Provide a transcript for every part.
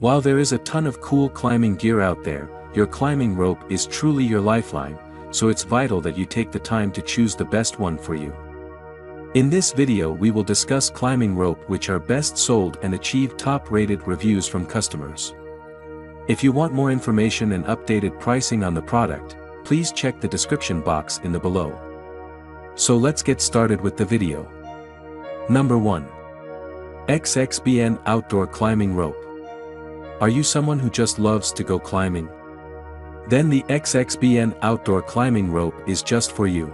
While there is a ton of cool climbing gear out there, your climbing rope is truly your lifeline, so it's vital that you take the time to choose the best one for you. In this video we will discuss climbing rope which are best sold and achieve top-rated reviews from customers. If you want more information and updated pricing on the product, please check the description box in the below. So let's get started with the video. Number 1. XBEN Outdoor Climbing Rope. Are you someone who just loves to go climbing? Then the XBEN Outdoor Climbing Rope is just for you.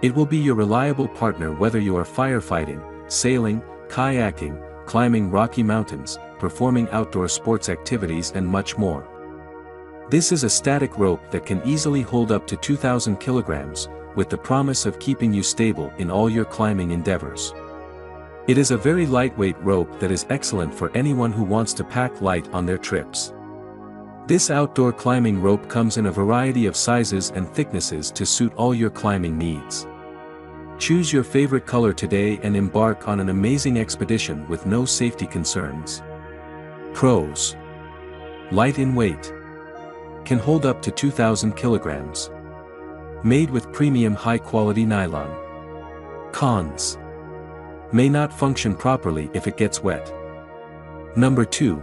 It will be your reliable partner whether you are firefighting, sailing, kayaking, climbing rocky mountains, performing outdoor sports activities and much more. This is a static rope that can easily hold up to 2,000 kilograms, with the promise of keeping you stable in all your climbing endeavors. It is a very lightweight rope that is excellent for anyone who wants to pack light on their trips. This outdoor climbing rope comes in a variety of sizes and thicknesses to suit all your climbing needs. Choose your favorite color today and embark on an amazing expedition with no safety concerns. Pros: light in weight. Can hold up to 2,000 kilograms. Made with premium high-quality nylon. Cons: may not function properly if it gets wet. Number 2.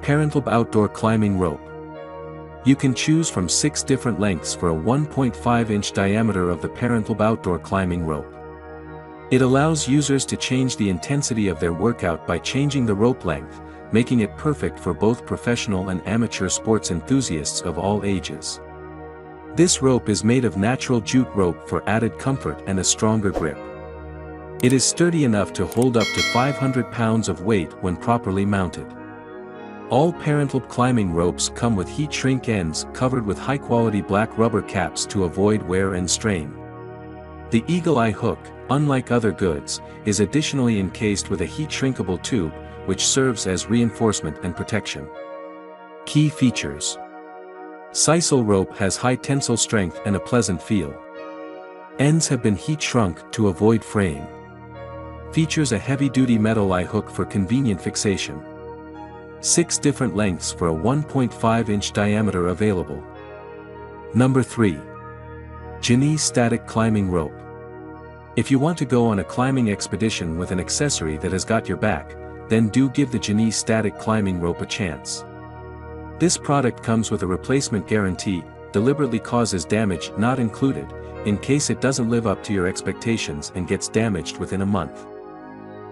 Perantlb Outdoor Climbing Rope. You can choose from 6 different lengths for a 1.5-inch diameter of the Perantlb Outdoor Climbing Rope. It allows users to change the intensity of their workout by changing the rope length, making it perfect for both professional and amateur sports enthusiasts of all ages. This rope is made of natural jute rope for added comfort and a stronger grip. It is sturdy enough to hold up to 500 pounds of weight when properly mounted. All Perantlb climbing ropes come with heat shrink ends covered with high-quality black rubber caps to avoid wear and strain. The Eagle Eye hook, unlike other goods, is additionally encased with a heat-shrinkable tube, which serves as reinforcement and protection. Key features: sisal rope has high tensile strength and a pleasant feel. Ends have been heat shrunk to avoid fraying. Features a heavy-duty metal eye hook for convenient fixation. 6 different lengths for a 1.5-inch diameter available. Number 3. GINEE Static Climbing Rope. If you want to go on a climbing expedition with an accessory that has got your back, then do give the GINEE Static Climbing Rope a chance. This product comes with a replacement guarantee, deliberately causes damage not included, in case it doesn't live up to your expectations and gets damaged within a month.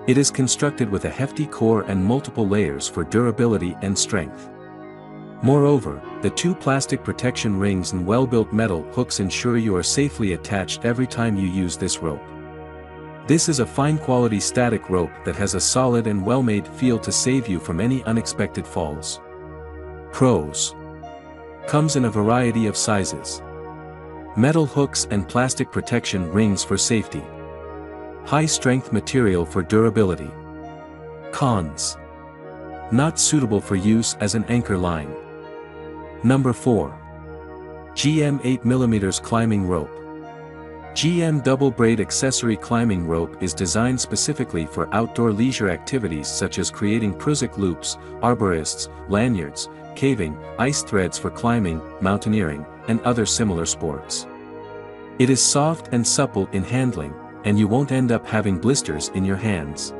It is constructed with a hefty core and multiple layers for durability and strength. Moreover, the 2 plastic protection rings and well-built metal hooks ensure you are safely attached every time you use this rope. This is a fine-quality static rope that has a solid and well-made feel to save you from any unexpected falls. Pros: comes in a variety of sizes. Metal hooks and plastic protection rings for safety. High-strength material for durability. Cons: not suitable for use as an anchor line. Number 4. GM 8mm Climbing Rope. GM Double Braid Accessory Climbing Rope is designed specifically for outdoor leisure activities such as creating Prusik loops, arborists, lanyards, caving, ice threads for climbing, mountaineering, and other similar sports. It is soft and supple in handling, and you won't end up having blisters in your hands.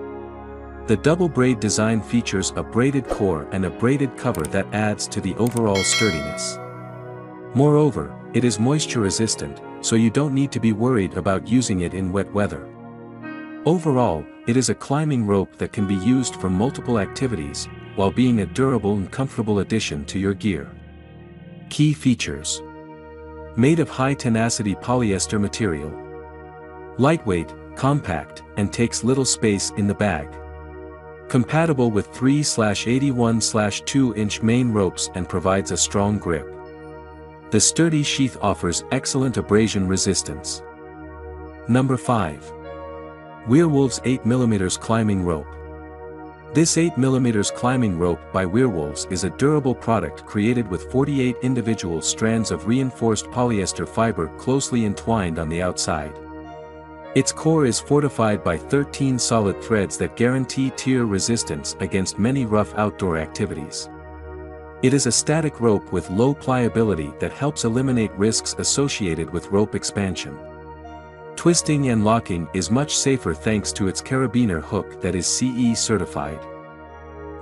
The double braid design features a braided core and a braided cover that adds to the overall sturdiness. Moreover, it is moisture resistant, so you don't need to be worried about using it in wet weather. Overall, it is a climbing rope that can be used for multiple activities, while being a durable and comfortable addition to your gear. Key features: made of high-tenacity polyester material. Lightweight, compact, and takes little space in the bag. Compatible with 3/81/2-inch main ropes and provides a strong grip. The sturdy sheath offers excellent abrasion resistance. Number 5. WEREWOLVES 8mm Climbing Rope. This 8mm climbing rope by WEREWOLVES is a durable product created with 48 individual strands of reinforced polyester fiber closely entwined on the outside. Its core is fortified by 13 solid threads that guarantee tear resistance against many rough outdoor activities. It is a static rope with low pliability that helps eliminate risks associated with rope expansion. Twisting and locking is much safer thanks to its carabiner hook that is CE certified.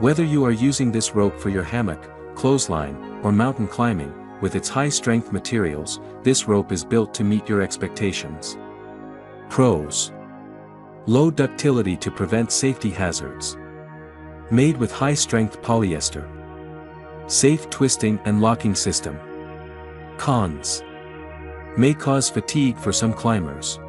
Whether you are using this rope for your hammock, clothesline, or mountain climbing, with its high-strength materials, this rope is built to meet your expectations. Pros: low ductility to prevent safety hazards. Made with high-strength polyester. Safe twisting and locking system. Cons: may cause fatigue for some climbers.